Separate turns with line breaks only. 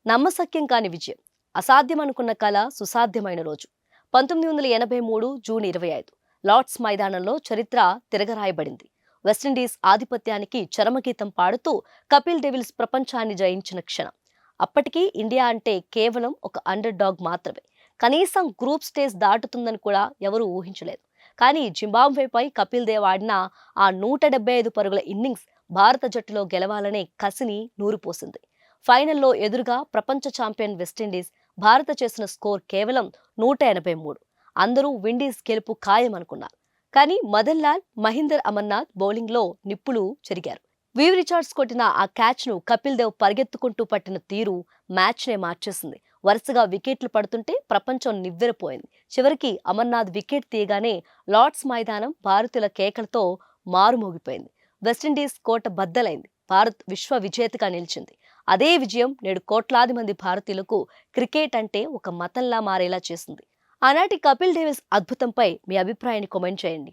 నమ్మశక్యం కాని విజయం. అసాధ్యం అనుకున్న కల సుసాధ్యమైన రోజు. 1983 జూన్ 25 లార్డ్స్ మైదానంలో చరిత్ర తిరగరాయబడింది. వెస్టిండీస్ ఆధిపత్యానికి చరమగీతం పాడుతూ కపిల్ డెవిల్స్ ప్రపంచాన్ని జయించిన క్షణం. అప్పటికీ ఇండియా అంటే కేవలం ఒక అండర్ డాగ్ మాత్రమే. కనీసం గ్రూప్ స్టేజ్ దాటుతుందని కూడా ఎవరూ ఊహించలేదు. కానీ జింబాబ్వేపై కపిల్ దేవ్ ఆడిన ఆ 175 పరుగుల ఇన్నింగ్స్ భారత జట్టులో గెలవాలనే కసిని నూరిపోసింది. ఫైనల్లో ఎదురుగా ప్రపంచ ఛాంపియన్ వెస్టిండీస్. భారత చేసిన స్కోర్ కేవలం 183. అందరూ విండీస్ గెలుపు ఖాయమనుకున్నారు. కానీ మదన్ లాల్, మహీందర్ అమర్నాథ్ బౌలింగ్లో నిప్పులు చెరిగారు. వివ్ రిచార్డ్స్ కొట్టిన ఆ క్యాచ్ ను కపిల్ దేవ్ పరిగెత్తుకుంటూ పట్టిన తీరు మ్యాచ్నే మార్చేసింది. వరుసగా వికెట్లు పడుతుంటే ప్రపంచం నివ్వెరపోయింది. చివరికి అమర్నాథ్ వికెట్ తీయగానే లార్డ్స్ మైదానం భారతీయుల కేకలతో మారుమోగిపోయింది. వెస్టిండీస్ కోట బద్దలైంది. భారత్ విశ్వ విజేతగా నిలిచింది. అదే విజయం నేడు కోట్లాది మంది భారతీయులకు క్రికెట్ అంటే ఒక మతంలా మారేలా చేసింది. ఆనాటి కపిల్ డేవిస్ అద్భుతంపై మీ అభిప్రాయాన్ని కామెంట్ చేయండి.